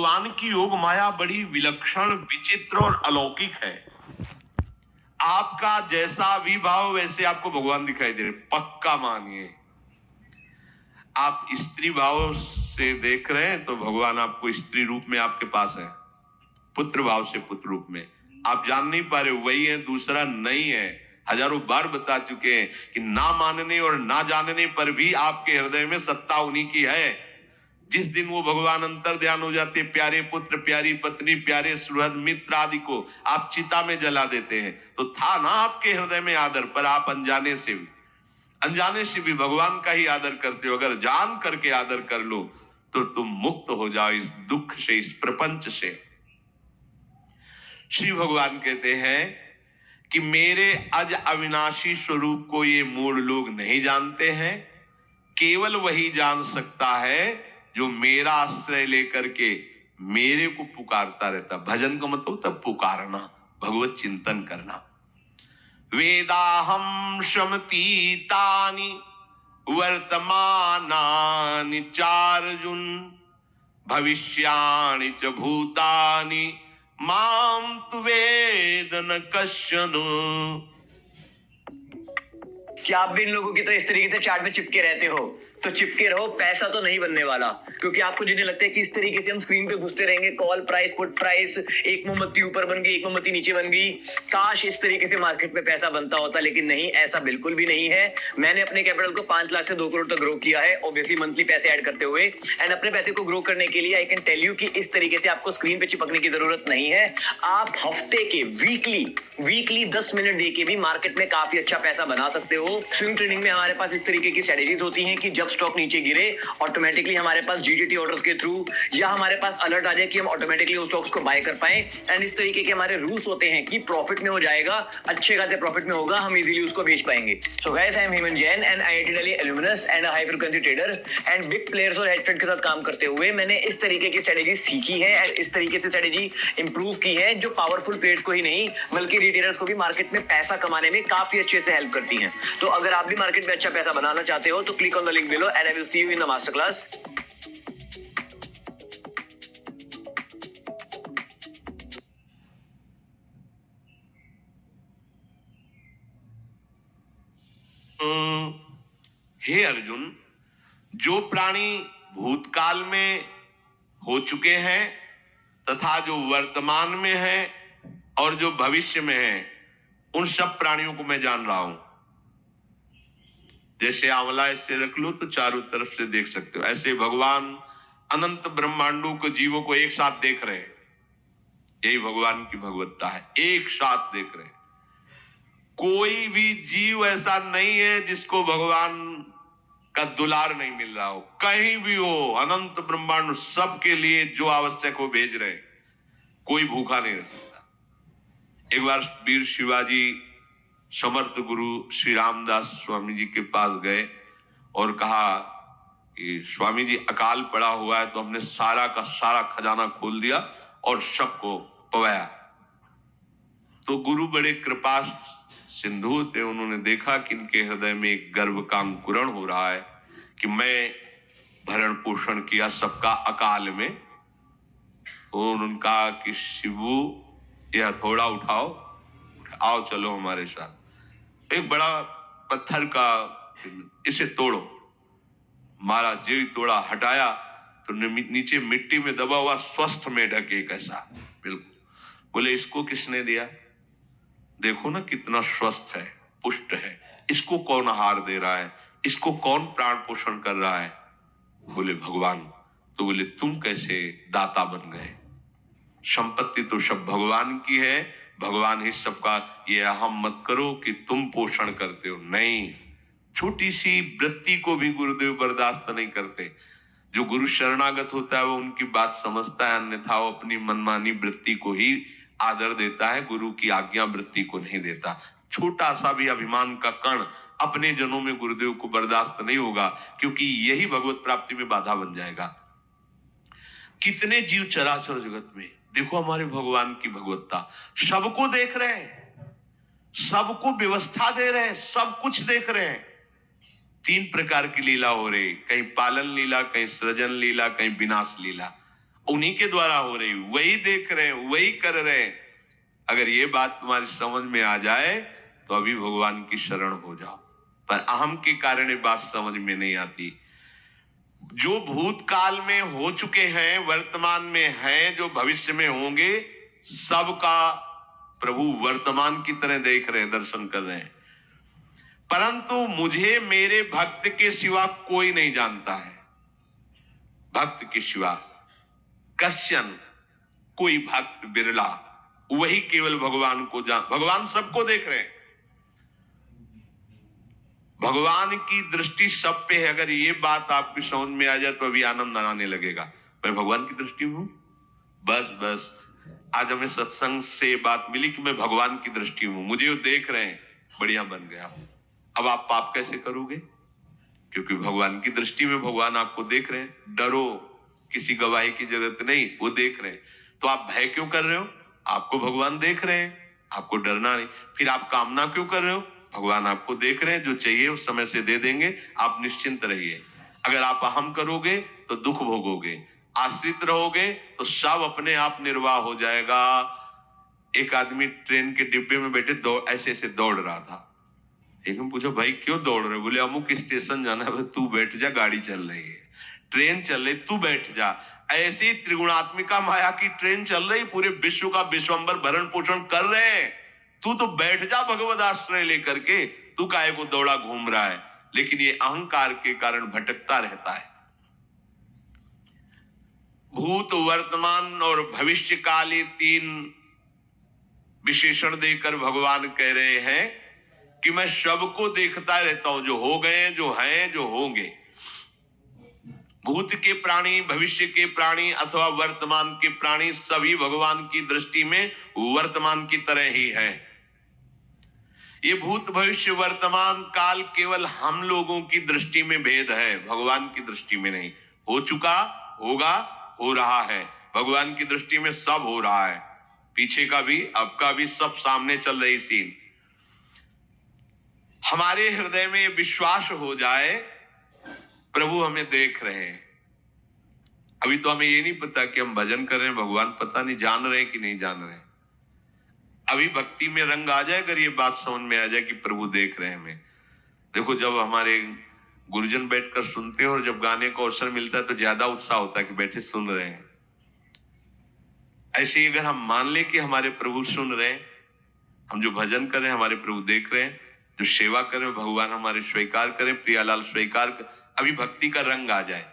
भगवान की योग माया बड़ी विलक्षण, विचित्र और अलौकिक है। आपका जैसा भी भाव वैसे आपको भगवान दिखाई दे रहे, पक्का मानिए। आप स्त्री भाव से देख रहे हैं तो भगवान आपको स्त्री रूप में आपके पास है, पुत्र भाव से पुत्र रूप में। आप जान नहीं पा रहे वही है, दूसरा नहीं है। हजारों बार बता चुके हैं कि ना मानने और ना जानने पर भी आपके हृदय में सत्ता उन्हीं की है। जिस दिन वो भगवान अंतर ध्यान हो जाते, प्यारे पुत्र, प्यारी पत्नी, प्यारे सुहृद मित्र आदि को आप चिता में जला देते हैं, तो था ना आपके हृदय में आदर, पर आप अनजाने से भी भगवान का ही आदर करते हो। अगर जान करके आदर कर लो तो तुम मुक्त हो जाओ इस दुख से, इस प्रपंच से। श्री भगवान कहते हैं कि मेरे अज अविनाशी स्वरूप को ये मूढ़ लोग नहीं जानते हैं। केवल वही जान सकता है जो मेरा आश्रय लेकर के मेरे को पुकारता रहता। भजन का मतलब तब पुकारना, भगवत चिंतन करना। वेदाहम शमतीतानि वर्तमानानि चार्जुन भविष्याणि च भूतानि माम तु वेद न कश्चन। क्या आप भी इन लोगों की तरह इस तरीके से चार्ट में चिपके रहते हो? तो चिपके रहो, पैसा तो नहीं बनने वाला। क्योंकि आपको जिन्हें लगता है कि इस तरीके से हम स्क्रीन पे घुसते रहेंगे, कॉल प्राइस, पुट प्राइस, एक मोमबत्ती ऊपर बन गई, एक मोमबत्ती नीचे बन गई, काश इस तरीके से मार्केट में पैसा बनता होता, लेकिन नहीं, ऐसा बिल्कुल भी नहीं है। मैंने अपने कैपिटल को 5 लाख से 2 करोड़ तक ग्रो किया है, ऑब्वियसली मंथली पैसे ऐड करते हुए। एंड अपने पैसे को ग्रो करने के लिए आई कैन टेल यू कि इस तरीके से आपको स्क्रीन पे चिपकने की जरूरत नहीं है। आप हफ्ते के वीकली 10 मिनट दे के भी मार्केट में काफी अच्छा पैसा बना सकते हो। स्विंग ट्रेडिंग में हमारे पास इस तरीके की स्ट्रेटेजीज होती हैं कि जब स्टॉक नीचे गिरे, ऑटोमेटिकली हमारे पास जीडीटी ऑर्डर्स के थ्रू या हमारे पास अलर्ट आ जाए कि हम ऑटोमेटिकली उस स्टॉक्स को बाय कर पाए। एंड इस तरीके के हमारे रूल्स होते हैं कि प्रॉफिट में हो जाएगा, अच्छे खासे प्रॉफिट में होगा, हम इजीली उसको बेच पाएंगे। So guys, I am Hemant Jain and IIT Delhi alumnus and high frequency trader and big players और हेज फंड के साथ काम करते हुए मैंने इस तरीके की स्ट्रेटेजी सीखी है एंड इस तरीके से स्ट्रेटेजी इंप्रूव की है, जो पावरफुल प्लेयर्स को ही नहीं बल्कि रिटेलर्स को भी मार्केट में पैसा कमाने में काफी अच्छे से हेल्प करती हैं। तो अगर आप भी मार्केट में अच्छा पैसा बनाना चाहते हो तो click on the link below and I will see you in the master class. हे अर्जुन, जो प्राणी भूतकाल में हो चुके हैं तथा जो वर्तमान में है और जो भविष्य में है, उन सब प्राणियों को मैं जान रहा हूं। जैसे आंवला ऐसे रख लो तो चारों तरफ से देख सकते हो, ऐसे भगवान अनंत ब्रह्मांडों को, जीवों को एक साथ देख रहे हैं। यही भगवान की भगवत्ता है, एक साथ देख रहे हैं। कोई भी जीव ऐसा नहीं है जिसको भगवान का दुलार नहीं मिल रहा हो, कहीं भी हो, अनंत ब्रह्मांड सबके लिए जो आवश्यक हो भेज रहे हैं। कोई भूखा नहीं रह सकता। एक बार वीर शिवाजी समर्थ गुरु श्री रामदास स्वामी जी के पास गए और कहा कि स्वामी जी, अकाल पड़ा हुआ है, तो हमने सारा का सारा खजाना खोल दिया और सबको पवाया। तो गुरु बड़े कृपा सिंधु थे, उन्होंने देखा कि इनके हृदय में एक गर्व का अंकुरण हो रहा है कि मैं भरण पोषण किया सबका अकाल में। तो उन्होंने कहा कि शिवू, यह हथौड़ा उठाओ, आओ चलो हमारे साथ। एक बड़ा पत्थर का, इसे तोड़ो। मारा, जेवी तोड़ा, हटाया तो नीचे मिट्टी में दबा हुआ स्वस्थ मेढक एक ऐसा, बिल्कुल। बोले, इसको किसने दिया? देखो ना कितना स्वस्थ है, पुष्ट है, इसको कौन आहार दे रहा है, इसको कौन प्राण पोषण कर रहा है? बोले, भगवान। तो बोले, तुम कैसे दाता बन गए? संपत्ति तो सब भगवान की है, भगवान ही सबका। ये अहम मत करो कि तुम पोषण करते हो, नहीं। छोटी सी वृत्ति को भी गुरुदेव बर्दाश्त नहीं करते। जो गुरु शरणागत होता है वो उनकी बात समझता है, अन्यथा वो अपनी मनमानी वृत्ति को ही आदर देता है, गुरु की आज्ञा वृत्ति को नहीं देता। छोटा सा भी अभिमान का कण अपने जनों में गुरुदेव को बर्दाश्त नहीं होगा, क्योंकि यही भगवत प्राप्ति में बाधा बन जाएगा। कितने जीव चराचर जगत में, देखो हमारे भगवान की भगवत्ता, सबको देख रहे हैं, सबको व्यवस्था दे रहे हैं, सब कुछ देख रहे हैं। 3 प्रकार की लीला हो रही, कहीं पालन लीला, कहीं सृजन लीला, कहीं विनाश लीला। उन्हीं के द्वारा हो रही, वही देख रहे हैं, वही कर रहे हैं। अगर ये बात तुम्हारी समझ में आ जाए तो अभी भगवान की शरण हो जाओ। पर अहम के कारण ये बात समझ में नहीं आती। जो भूतकाल में हो चुके हैं, वर्तमान में हैं, जो भविष्य में होंगे, सबका प्रभु वर्तमान की तरह देख रहे हैं, दर्शन कर रहे हैं। परंतु मुझे मेरे भक्त के सिवा कोई नहीं जानता है। भक्त के सिवा कश्यन, कोई भक्त बिरला, वही केवल भगवान को भगवान सबको देख रहे हैं। भगवान की दृष्टि सब पे है। अगर ये बात आपकी समझ में आ जाए तो अभी आनंद आने लगेगा। मैं भगवान की दृष्टि में हूं, बस आज हमें सत्संग से बात मिली कि मैं भगवान की दृष्टि में हूं, मुझे वो देख रहे हैं, बढ़िया बन गया। अब आप पाप कैसे करोगे? क्योंकि भगवान की दृष्टि में भगवान आपको देख रहे हैं। डरो, किसी गवाही की जरूरत नहीं, वो देख रहे हैं। तो आप भय क्यों कर रहे हो? आपको भगवान देख रहे हैं, आपको डरना नहीं। फिर आप कामना क्यों कर रहे हो? भगवान आपको देख रहे हैं, जो चाहिए उस समय से दे देंगे, आप निश्चिंत रहिए। अगर आप अहम करोगे तो दुख भोगोगे, आश्रित रहोगे तो सब अपने आप निर्वाह हो जाएगा। एक आदमी ट्रेन के डिब्बे में बैठे ऐसे दौड़ रहा था। एक ने पूछा, भाई क्यों दौड़ रहे? बोले अमुक स्टेशन जाना है। तू बैठ जा, गाड़ी चल रही है, ट्रेन चल रही, तू बैठ जा। ऐसी त्रिगुणात्मिका माया की ट्रेन चल रही, पूरे विश्व का विश्वंभर भरण पोषण कर रहे हैं, तू तो बैठ जा भगवद आश्रय लेकर के। तू काहे को दौड़ा घूम रहा है? लेकिन ये अहंकार के कारण भटकता रहता है। भूत, वर्तमान और भविष्य काल, ये तीन विशेषण देकर भगवान कह रहे हैं कि मैं सबको देखता रहता हूं, जो हो गए, जो हैं, जो होंगे। भूत के प्राणी, भविष्य के प्राणी अथवा वर्तमान के प्राणी, सभी भगवान की दृष्टि में वर्तमान की तरह ही है। ये भूत, भविष्य, वर्तमान काल केवल हम लोगों की दृष्टि में भेद है, भगवान की दृष्टि में नहीं। हो चुका, होगा, हो रहा है। भगवान की दृष्टि में सब हो रहा है, पीछे का भी, अब का भी, सब सामने चल रही सीन। हमारे हृदय में विश्वास हो जाए प्रभु हमें देख रहे हैं। अभी तो हमें ये नहीं पता कि हम भजन कर रहे हैं, भगवान पता नहीं जान रहे हैं कि नहीं जान रहे हैं। अभी भक्ति में रंग आ जाए, अगर ये बात समझ में आ जाए कि प्रभु देख रहे हैं हमें। देखो, जब हमारे गुरुजन बैठकर सुनते हैं और जब गाने को अवसर मिलता है तो ज्यादा उत्साह होता है कि बैठे सुन रहे हैं। ऐसे ही अगर हम मान ले कि हमारे प्रभु सुन रहे हैं, हम जो भजन कर रहे हैं हमारे प्रभु देख रहे हैं, जो सेवा कर रहे हैं भगवान हमारे स्वीकार करें, प्रियालाल स्वीकार कर, अभी भक्ति का रंग आ जाए,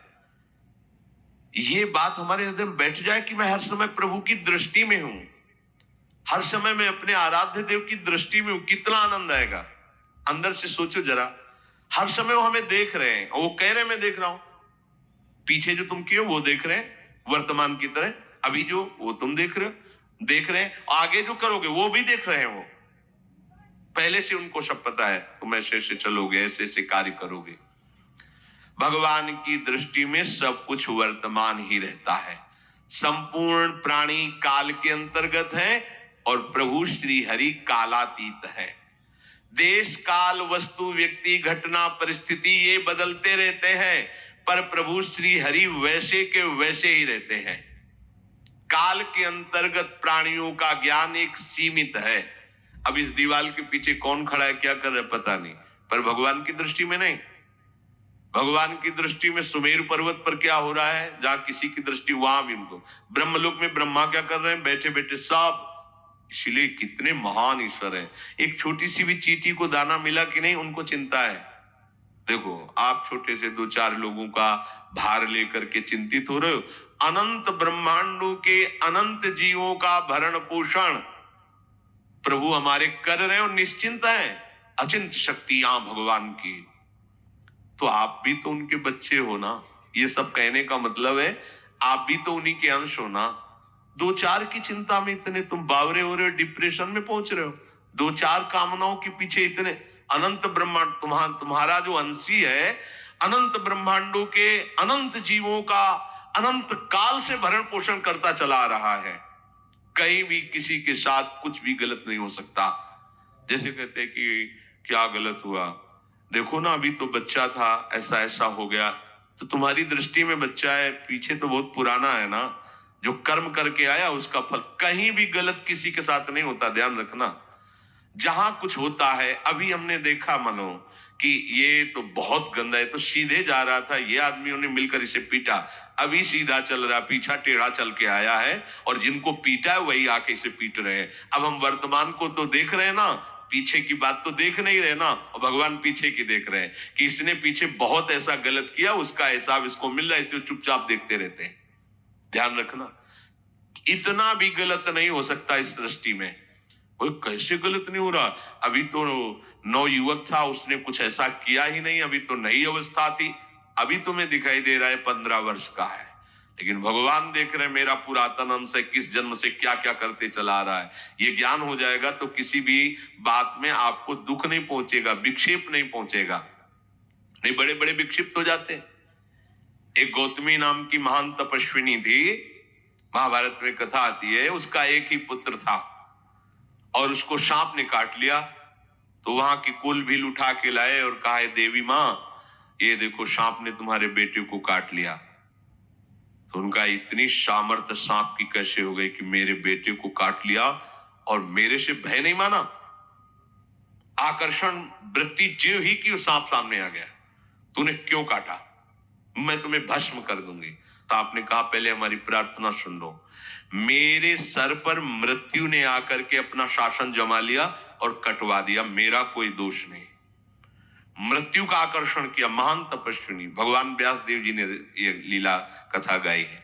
ये बात हमारे हृदय में बैठ जाए कि मैं हर समय प्रभु की दृष्टि में हूं, हर समय मैं अपने आराध्य देव की दृष्टि में हूं, कितना आनंद आएगा। अंदर से सोचो जरा, हर समय वो हमें देख रहे हैं और वो कह रहे हैं मैं देख रहा हूं। पीछे जो तुम किए हो वो देख रहे हैं वर्तमान की तरह, अभी जो वो तुम देख रहे हो, देख रहे हैं, आगे जो करोगे वो भी देख रहे हैं। वो पहले से उनको सब पता है, तुम ऐसे ऐसे चलोगे, ऐसे ऐसे कार्य करोगे। भगवान की दृष्टि में सब कुछ वर्तमान ही रहता है। संपूर्ण प्राणी काल के अंतर्गत है और प्रभु श्री हरि कालातीत है। देश, काल, वस्तु, व्यक्ति, घटना, परिस्थिति ये बदलते रहते हैं, पर प्रभु श्री हरि वैसे के वैसे ही रहते हैं। काल के अंतर्गत प्राणियों का ज्ञान एक सीमित है। अब इस दीवार के पीछे कौन खड़ा है, क्या कर रहा है, पता नहीं, पर भगवान की दृष्टि में नहीं। भगवान की दृष्टि में सुमेरु पर्वत पर क्या हो रहा है, जहां किसी की दृष्टि, वहां भी उनको। ब्रह्मलोक में ब्रह्मा क्या कर रहे हैं, बैठे बैठे सब। इसलिए कितने महान ईश्वर हैं। एक छोटी सी भी चींटी को दाना मिला कि नहीं, उनको चिंता है। देखो, आप छोटे से 2-4 लोगों का भार लेकर के चिंतित हो रहे हो, अनंत ब्रह्मांडों के अनंत जीवों का भरण पोषण प्रभु हमारे कर रहे हैं और निश्चिंत है। अचिंत शक्तियां भगवान की, तो आप भी तो उनके बच्चे हो ना। ये सब कहने का मतलब है आप भी तो उन्हीं के अंश हो ना। 2-4 की चिंता में इतने तुम बावरे हो रहे हो, डिप्रेशन में पहुंच रहे हो। 2-4 कामनाओं के पीछे इतने, अनंत ब्रह्मांड तुम्हारा जो अंशी है, अनंत ब्रह्मांडों के अनंत जीवों का अनंत काल से भरण पोषण करता चला रहा है। कहीं भी किसी के साथ कुछ भी गलत नहीं हो सकता। जैसे कहते हैं कि क्या गलत हुआ, देखो ना अभी तो बच्चा था, ऐसा ऐसा हो गया, तो तुम्हारी दृष्टि में बच्चा है, पीछे तो बहुत पुराना है ना। जो कर्म करके आया उसका फल। कहीं भी गलत किसी के साथ नहीं होता, ध्यान रखना। जहां कुछ होता है, अभी हमने देखा मनो कि ये तो बहुत गंदा है, तो सीधे जा रहा था, ये आदमियों ने मिलकर इसे पीटा, अभी सीधा चल रहा, पीछा टेढ़ा चल के आया है, और जिनको पीटा है वही आके इसे पीट रहे हैं। अब हम वर्तमान को तो देख रहे हैं ना, पीछे की बात तो देख नहीं रहे ना, और भगवान पीछे की देख रहे हैं कि इसने पीछे बहुत ऐसा गलत किया, उसका हिसाब इसको मिल रहा है, इसलिए चुपचाप देखते रहते हैं। ध्यान रखना, इतना भी गलत नहीं हो सकता इस सृष्टि में। वो कैसे गलत नहीं हो रहा? अभी तो नौ युवक था, उसने कुछ ऐसा किया ही नहीं, अभी तो नई अवस्था थी, अभी तुम्हें दिखाई दे रहा है 15 वर्ष का है, लेकिन भगवान देख रहे हैं मेरा पुरातन अंश है, किस जन्म से क्या क्या करते चला आ रहा है। ये ज्ञान हो जाएगा तो किसी भी बात में आपको दुख नहीं पहुंचेगा, विक्षेप नहीं पहुंचेगा। नहीं, बड़े बड़े विक्षिप्त हो जाते हैं। एक गौतमी नाम की महान तपस्विनी थी, महाभारत में कथा आती है, उसका एक ही पुत्र था और उसको सांप ने काट लिया। तो वहां की कुल भील उठा के लाए और कहा, देवी मां, ये देखो सांप ने तुम्हारे बेटे को काट लिया। तो उनका इतनी सामर्थ्य सांप की कैसे हो गई कि मेरे बेटे को काट लिया और मेरे से भय नहीं माना। आकर्षण वृत्ति जीव ही की सांप सामने आ गया, तूने क्यों काटा, मैं तुम्हें भस्म कर दूंगी। तो आपने कहा, पहले हमारी प्रार्थना सुन लो। मेरे सर पर मृत्यु ने आकर के अपना शासन जमा लिया और कटवा दिया, मेरा कोई दोष नहीं। मृत्यु का आकर्षण किया, महान तपस्विनी, भगवान व्यास देव जी ने ये लीला कथा गाई है।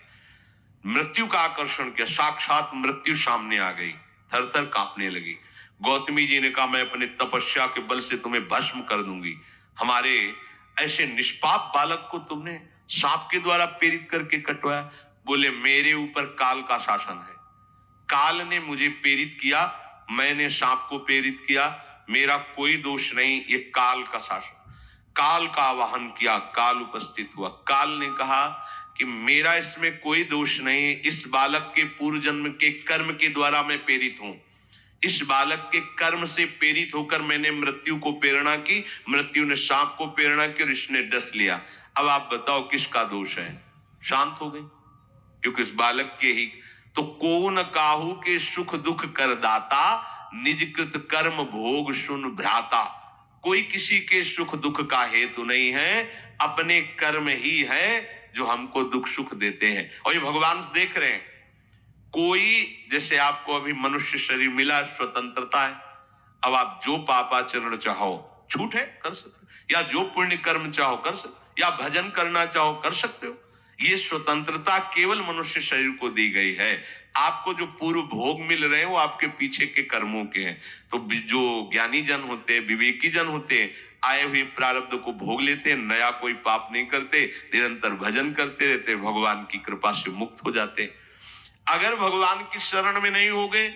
मृत्यु का आकर्षण किया, साक्षात मृत्यु सामने आ गई, थर थर कांपने लगी। गौतमी जी ने कहा, मैं अपने तपस्या के बल से तुम्हें भस्म कर दूंगी। हमारे ऐसे निष्पाप बालक को तुमने सांप के द्वारा प्रेरित करके कटवाया। बोले, मेरे ऊपर काल का शासन है, काल ने मुझे प्रेरित किया, मैंने सांप को प्रेरित किया, मेरा कोई दोष नहीं, ये काल का शासन। काल का आवाहन किया, काल उपस्थित हुआ। काल ने कहा कि मेरा इसमें कोई दोष नहीं, इस बालक के पूर्व जन्म के कर्म के द्वारा मैं प्रेरित हूं। इस बालक के कर्म से प्रेरित होकर मैंने मृत्यु को प्रेरणा की, मृत्यु ने सांप को प्रेरणा की और इसने डस लिया। अब आप बताओ किसका दोष है? शांत हो गई, क्योंकि इस बालक के ही तो कौन काहू के सुख दुख कर दाता, निजकृत कर्म भोग सुन भ्राता। कोई किसी के सुख दुख का हेतु नहीं है, अपने कर्म ही है जो हमको दुख सुख देते हैं। और ये भगवान देख रहे हैं। कोई, जैसे आपको अभी मनुष्य शरीर मिला, स्वतंत्रता है, अब आप जो पापाचरण चाहो, छूट है, कर सकते, या जो पुण्य कर्म चाहो कर सकते, या भजन करना चाहो कर सकते हो। ये स्वतंत्रता केवल मनुष्य शरीर को दी गई है। आपको जो पूर्व भोग मिल रहे हैं वो आपके पीछे के कर्मों के हैं। तो जो ज्ञानी जन होते हैं, विवेकी जन होते हैं, आए हुए प्रारब्ध को भोग लेते हैं, नया कोई पाप नहीं करते, निरंतर भजन करते रहते, भगवान की कृपा से मुक्त हो जाते। अगर भगवान की शरण में नहीं होगे,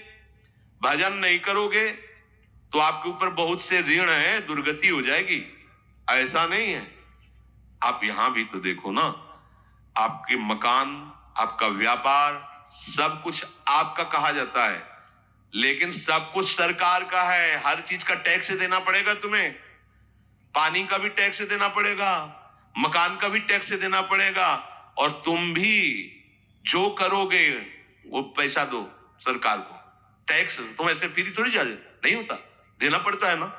भजन नहीं करोगे, तो आपके ऊपर बहुत से ऋण है, दुर्गति हो जाएगी। ऐसा नहीं है। आप यहां भी तो देखो ना, आपके मकान, आपका व्यापार, सब कुछ आपका कहा जाता है, लेकिन सब कुछ सरकार का है। हर चीज का टैक्स देना पड़ेगा तुम्हें, पानी का भी टैक्स देना पड़ेगा, मकान का भी टैक्स देना पड़ेगा, और तुम भी जो करोगे वो पैसा दो सरकार को, टैक्स। तुम ऐसे फ्री थोड़ी जा, नहीं होता, देना पड़ता है ना।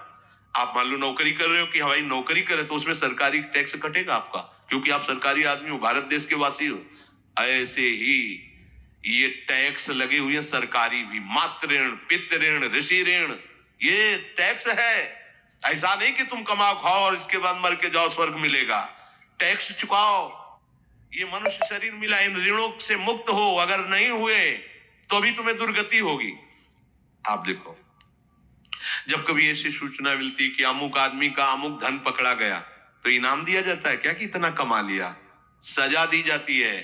आप मान लो नौकरी कर रहे हो कि हमारी नौकरी करे, तो उसमें सरकारी टैक्स कटेगा आपका, क्योंकि आप सरकारी आदमी हो, भारत देश के वासी हो। ऐसे ही ये टैक्स लगे हुए हैं सरकारी भी, मातृ ऋण, पितृ ऋण, ऋषि ऋण, ये टैक्स है। ऐसा नहीं कि तुम कमाओ खाओ और इसके बाद मर के जाओ स्वर्ग मिलेगा, टैक्स चुकाओ। ये मनुष्य शरीर मिला, इन ऋणों से मुक्त हो, अगर नहीं हुए तो भी तुम्हें दुर्गति होगी। आप देखो, जब कभी ऐसी सूचना मिलती कि अमुक आदमी का अमुक धन पकड़ा गया, तो इनाम दिया जाता है क्या कि इतना कमा लिया? सजा दी जाती है।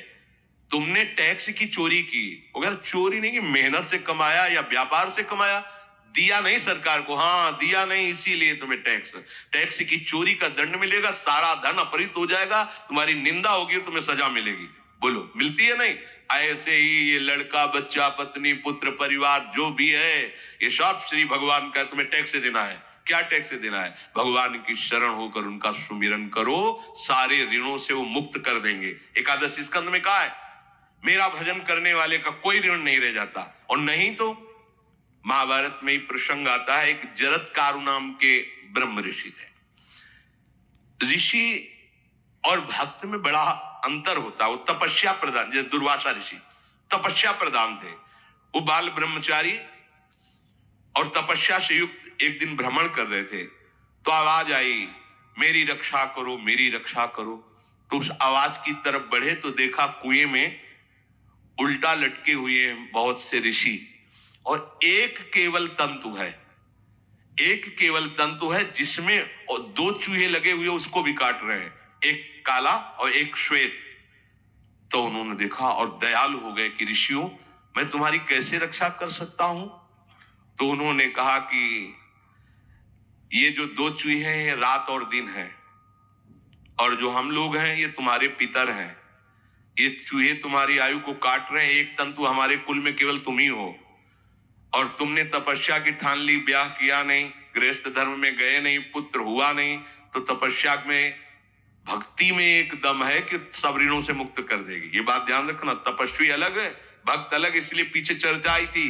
तुमने टैक्स की चोरी की, अगर चोरी नहीं की, मेहनत से कमाया या व्यापार से कमाया, दिया नहीं सरकार को, हाँ दिया नहीं, इसीलिए तुम्हें टैक्स की चोरी का दंड मिलेगा, सारा धन अपहृत हो जाएगा, तुम्हारी निंदा होगी, तुम्हें सजा मिलेगी। बोलो, मिलती है नहीं? ऐसे ही ये लड़का, बच्चा, पत्नी, पुत्र, परिवार जो भी है, ये सब श्री भगवान का तुम्हें टैक्स देना है। क्या टैक्स देना है? भगवान की शरण होकर उनका सुमिरन करो, सारे ऋणों से वो मुक्त कर देंगे। एकादशी स्कंद में कहा है, मेरा भजन करने वाले का कोई ऋण नहीं रह जाता। और नहीं तो महाभारत में ही प्रसंग आता है, एक जरत्कारु नाम के ब्रह्म ऋषि थे। ऋषि और भक्त में बड़ा अंतर होता है। वो तपस्या प्रधान, जैसे दुर्वासा ऋषि तपस्या प्रधान थे, वो बाल ब्रह्मचारी और तपस्या से युक्त एक दिन भ्रमण कर रहे थे, तो आवाज आई, मेरी रक्षा करो, मेरी रक्षा करो। तो उस आवाज की तरफ बढ़े तो देखा कुएं में उल्टा लटके हुए हैं बहुत से ऋषि, और एक केवल तंतु है, एक केवल तंतु है जिसमें दो चूहे लगे हुए उसको भी काट रहे हैं, एक काला और एक श्वेत। तो उन्होंने देखा और दयालु हो गए कि ऋषियों, मैं तुम्हारी कैसे रक्षा कर सकता हूं। तो उन्होंने कहा कि ये जो दो चूहे हैं ये रात और दिन है, और जो हम लोग हैं ये तुम्हारे पितर हैं। ये चूहे तुम्हारी आयु को काट रहे हैं, एक तंतु हमारे कुल में केवल तुम ही हो, और तुमने तपस्या की ठान ली, ब्याह किया नहीं, गृहस्थ धर्म में गए नहीं, पुत्र हुआ नहीं, तो तपस्या में भक्ति में एक दम है कि सब ऋणों से मुक्त कर देगी। ये बात ध्यान रखना, तपस्वी अलग है, भक्त अलग। इसलिए पीछे चर्चा आई थी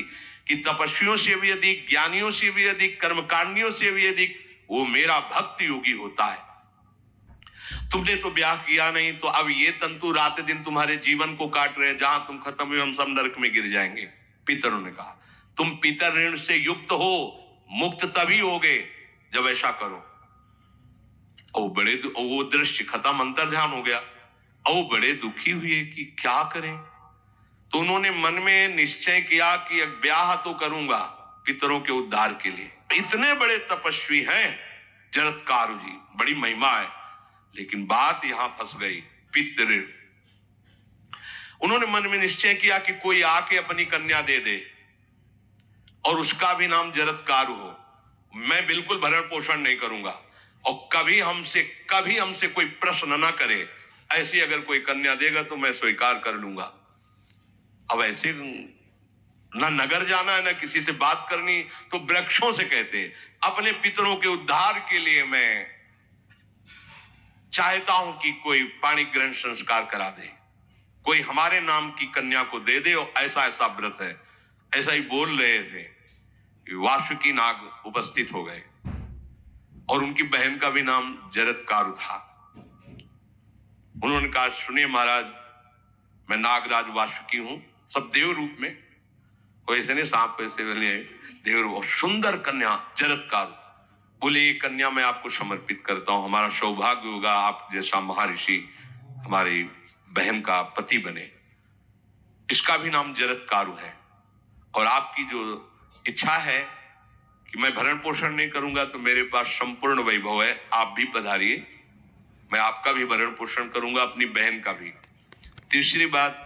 कि तपस्वियों से भी अधिक, ज्ञानियों से भी अधिक, कर्मकांडियों से भी अधिक वो मेरा भक्त योगी होता है। तुमने तो ब्याह किया नहीं, तो अब ये तंतु रात दिन तुम्हारे जीवन को काट रहे हैं, जहां तुम खत्म हुए हम सब नरक में गिर जाएंगे। पितरों ने कहा, तुम पितर ऋण से युक्त हो, मुक्त तभी होगे जब ऐसा करो। वो दृश्य खत्म, अंतर ध्यान हो गया। और वो बड़े दुखी हुए कि क्या करें। तो उन्होंने मन में निश्चय किया कि अब ब्याह तो करूंगा पितरों के उद्धार के लिए। इतने बड़े तपस्वी हैं जरत्कारु जी, बड़ी महिमा है, लेकिन बात यहां फंस गई, पितृ। उन्होंने मन में निश्चय किया कि कोई आके अपनी कन्या दे दे और उसका भी नाम जरत्कारु हो। मैं बिल्कुल भरण पोषण नहीं करूंगा, और कभी हमसे कोई प्रश्न ना करे। ऐसी अगर कोई कन्या देगा तो मैं स्वीकार कर लूंगा। अब ऐसे ना नगर जाना है ना किसी से बात करनी, तो वृक्षों से कहते अपने पितरों के उद्धार के लिए मैं चाहता हूं कि कोई पाणी ग्रहण संस्कार करा दे, कोई हमारे नाम की कन्या को दे दे, और ऐसा ऐसा व्रत है। ऐसा ही बोल रहे थे, वासुकी नाग उपस्थित हो गए, और उनकी बहन का भी नाम जरत्कारु था। उन्होंने कहा, सुनिए महाराज, मैं नागराज वासुकी हूं, सब देव रूप में, वैसे नहीं सांप वैसे बने देव रूप, और सुंदर कन्या जरत्कारु। बोले, ये कन्या मैं आपको समर्पित करता हूं, हमारा सौभाग्य होगा आप जैसा महर्षि हमारी बहन का पति बने। इसका भी नाम जरत्कारु है, और आपकी जो इच्छा है कि मैं भरण पोषण नहीं करूंगा, तो मेरे पास संपूर्ण वैभव है, आप भी पधारिए, मैं आपका भी भरण पोषण करूंगा, अपनी बहन का भी। तीसरी बात,